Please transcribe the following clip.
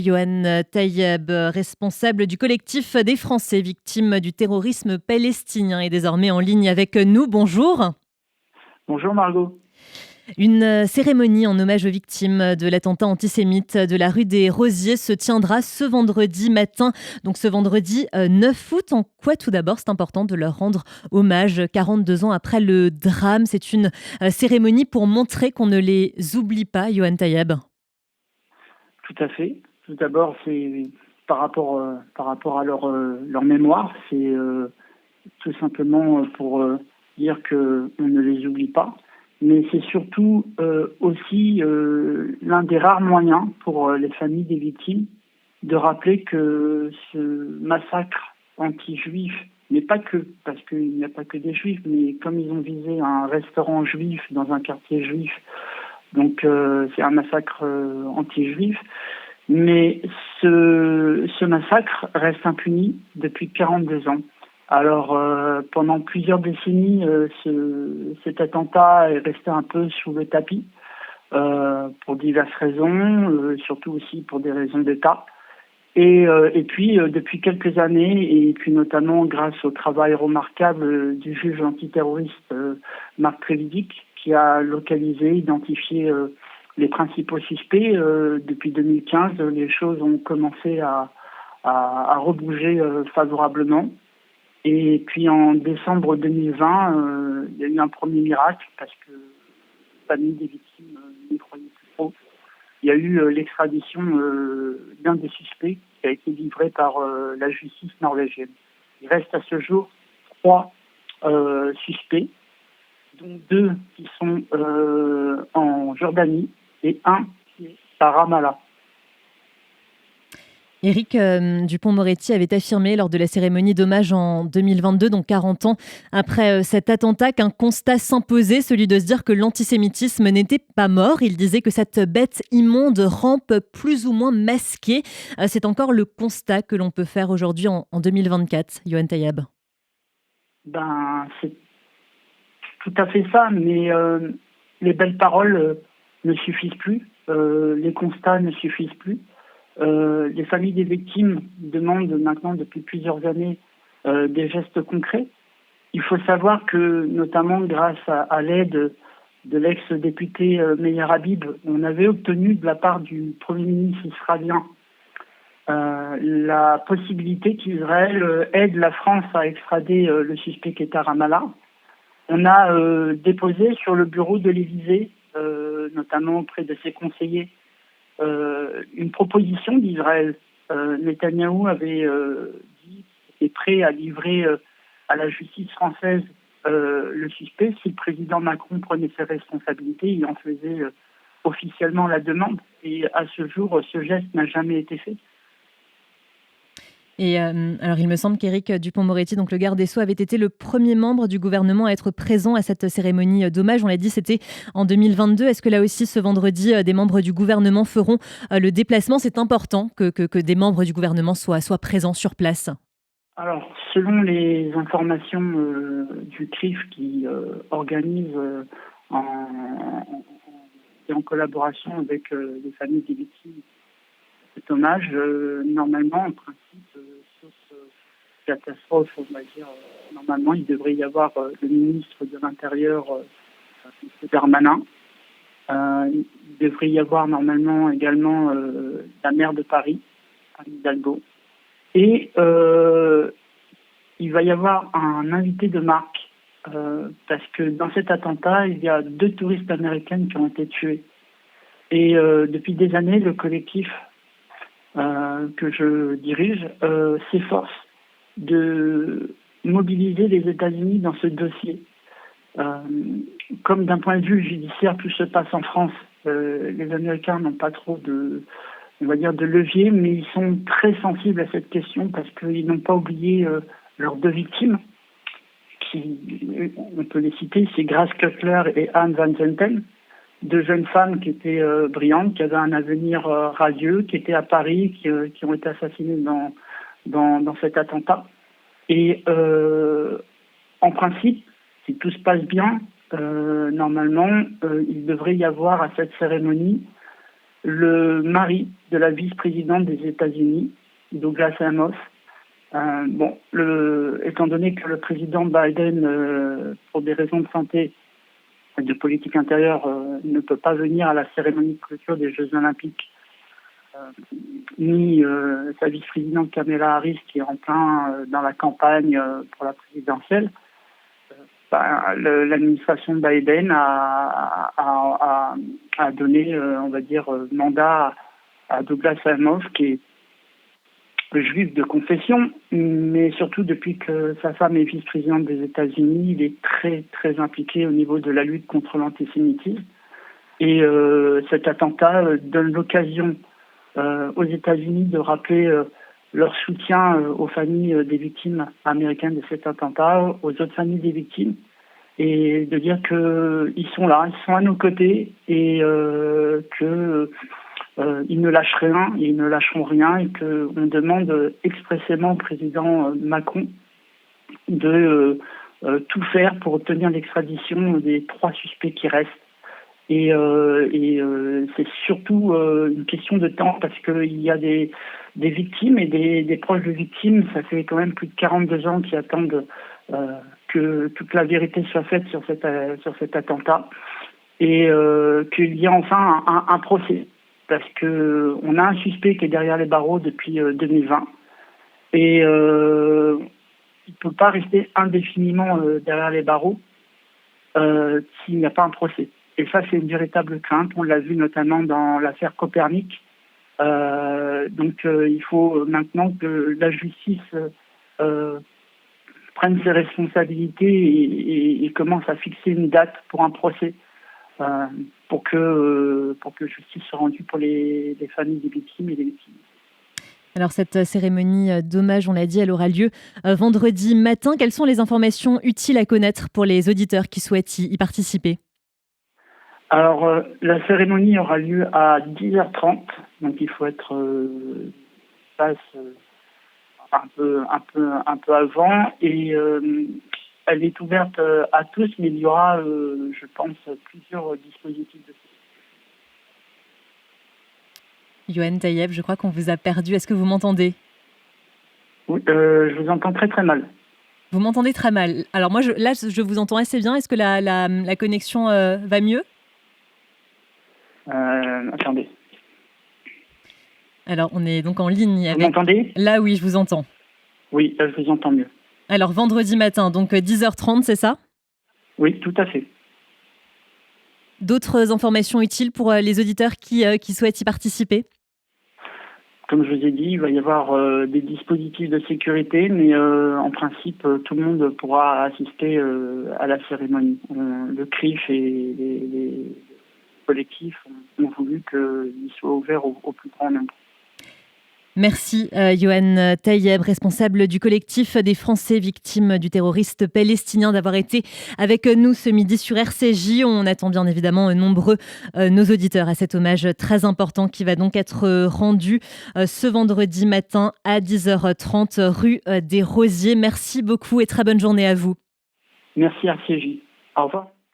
Yohann Tayeb, responsable du collectif des Français victimes du terrorisme palestinien, est désormais en ligne avec nous. Bonjour. Bonjour Margot. Une cérémonie en hommage aux victimes de l'attentat antisémite de la rue des Rosiers se tiendra ce vendredi matin, donc ce vendredi 9 août. En quoi tout d'abord c'est important de leur rendre hommage 42 ans après le drame? C'est une cérémonie pour montrer qu'on ne les oublie pas, Yohann Tayeb. Tout à fait. Tout d'abord, c'est par rapport à leur mémoire, c'est tout simplement pour dire que on ne les oublie pas. Mais c'est surtout aussi l'un des rares moyens pour les familles des victimes de rappeler que ce massacre anti-juif n'est pas que, parce qu'il n'y a pas que des juifs, mais comme ils ont visé un restaurant juif dans un quartier juif, donc c'est un massacre anti-juif. Mais ce massacre reste impuni depuis 42 ans. Alors pendant plusieurs décennies, cet attentat est resté un peu sous le tapis pour diverses raisons, surtout aussi pour des raisons d'État. Et puis depuis quelques années, et puis notamment grâce au travail remarquable du juge antiterroriste Marc Trévidic, qui a localisé, identifié les principaux suspects, depuis 2015, les choses ont commencé à rebouger favorablement. Et puis en décembre 2020, il y a eu un premier miracle parce que la famille des victimes n'y croyait plus trop. Il y a eu l'extradition d'un des suspects qui a été livré par la justice norvégienne. Il reste à ce jour 3 suspects, dont 2 qui sont en Jordanie et 1 qui est à Ramallah. Éric Dupond-Moretti avait affirmé lors de la cérémonie d'hommage en 2022, donc 40 ans après cet attentat, qu'un constat s'imposait, celui de se dire que l'antisémitisme n'était pas mort. Il disait que cette bête immonde rampe plus ou moins masquée. C'est encore le constat que l'on peut faire aujourd'hui en 2024, Yohann Tayeb. C'est tout à fait ça, mais les belles paroles ne suffisent plus, les constats ne suffisent plus. Les familles des victimes demandent maintenant depuis plusieurs années des gestes concrets. Il faut savoir que, notamment grâce à l'aide de l'ex-député Meir Habib, on avait obtenu de la part du Premier ministre israélien la possibilité qu'Israël aide la France à extrader le suspect qui est à Ramallah. On a déposé sur le bureau de l'Élysée, notamment auprès de ses conseillers, une proposition d'Israël. Netanyahou avait dit qu'il était prêt à livrer à la justice française le suspect si le président Macron prenait ses responsabilités. Il en faisait officiellement la demande. Et à ce jour, ce geste n'a jamais été fait. Et alors, il me semble qu'Éric Dupond-Moretti, donc le garde des Sceaux, avait été le premier membre du gouvernement à être présent à cette cérémonie d'hommage. On l'a dit, c'était en 2022. Est-ce que là aussi, ce vendredi, des membres du gouvernement feront le déplacement? C'est important que des membres du gouvernement soient présents sur place. Alors, selon les informations du CRIF qui organise en collaboration avec les familles des victimes cet hommage, normalement, en principe, sauf catastrophe, on va dire, normalement, il devrait y avoir le ministre de l'Intérieur, M. Darmanin. Il devrait y avoir normalement également la maire de Paris, Anne Hidalgo. Et il va y avoir un invité de marque, parce que dans cet attentat, il y a 2 touristes américaines qui ont été tuées. Et depuis des années, le collectif que je dirige s'efforce de mobiliser les États-Unis dans ce dossier. Comme d'un point de vue judiciaire, tout se passe en France. Les Américains n'ont pas trop de levier, mais ils sont très sensibles à cette question parce qu'ils n'ont pas oublié leurs 2 victimes. On peut les citer, c'est Grace Cutler et Anne Van Zenten, 2 jeunes femmes qui étaient brillantes, qui avaient un avenir radieux, qui étaient à Paris, qui ont été assassinées dans cet attentat. Et en principe, si tout se passe bien, normalement, il devrait y avoir à cette cérémonie le mari de la vice-présidente des États-Unis, Douglas Amos. Étant donné que le président Biden, pour des raisons de santé et de politique intérieure, ne peut pas venir à la cérémonie de clôture des Jeux Olympiques, ni sa vice-présidente Kamala Harris, qui est en plein dans la campagne pour la présidentielle, l'administration de Biden a donné, on va dire, mandat à Douglas Amos, qui est juif de confession, mais surtout depuis que sa femme est vice-présidente des États-Unis, il est très très impliqué au niveau de la lutte contre l'antisémitisme. Et cet attentat donne l'occasion aux États-Unis de rappeler leur soutien aux familles des victimes américaines de cet attentat, aux autres familles des victimes, et de dire qu'ils sont là, ils sont à nos côtés, et qu'ils ne lâchent rien, ils ne lâcheront rien, et qu'on demande expressément au président Macron de tout faire pour obtenir l'extradition des 3 suspects qui restent. Et c'est surtout une question de temps, parce qu'il y a des victimes et des proches de victimes. Ça fait quand même plus de 42 ans qui attendent que toute la vérité soit faite sur cet attentat, et qu'il y ait enfin un procès, parce que on a un suspect qui est derrière les barreaux depuis 2020, et il ne peut pas rester indéfiniment derrière les barreaux s'il n'y a pas un procès. Et ça, c'est une véritable crainte. On l'a vu notamment dans l'affaire Copernic. Il faut maintenant que la justice prenne ses responsabilités et commence à fixer une date pour un procès, pour que justice soit rendue pour les familles des victimes et les victimes. Alors cette cérémonie d'hommage, on l'a dit, elle aura lieu vendredi matin. Quelles sont les informations utiles à connaître pour les auditeurs qui souhaitent y participer ? Alors, la cérémonie aura lieu à 10h30, donc il faut être passe un peu avant, et elle est ouverte à tous, mais il y aura, je pense, plusieurs dispositifs de sécurité. Yohann Tayeb, je crois qu'on vous a perdu. Est-ce que vous m'entendez ? Oui, je vous entends très très mal. Vous m'entendez très mal. Alors moi, je vous entends assez bien. Est-ce que la connexion va mieux ? Attendez. Alors, on est donc en ligne avec... Vous m'entendez ? Là, oui, je vous entends. Oui, là, je vous entends mieux. Alors, vendredi matin, donc 10h30, c'est ça ? Oui, tout à fait. D'autres informations utiles pour les auditeurs qui souhaitent y participer ? Comme je vous ai dit, il va y avoir des dispositifs de sécurité, mais en principe, tout le monde pourra assister à la cérémonie. Le CRIF et les collectifs ont voulu qu'il soit ouvert au plus grand nombre. Merci Yohann Tayeb, responsable du collectif des Français victimes du terroriste palestinien, d'avoir été avec nous ce midi sur RCJ. On attend bien évidemment nombreux nos auditeurs à cet hommage très important qui va donc être rendu ce vendredi matin à 10h30 rue des Rosiers. Merci beaucoup et très bonne journée à vous. Merci RCJ. Au revoir.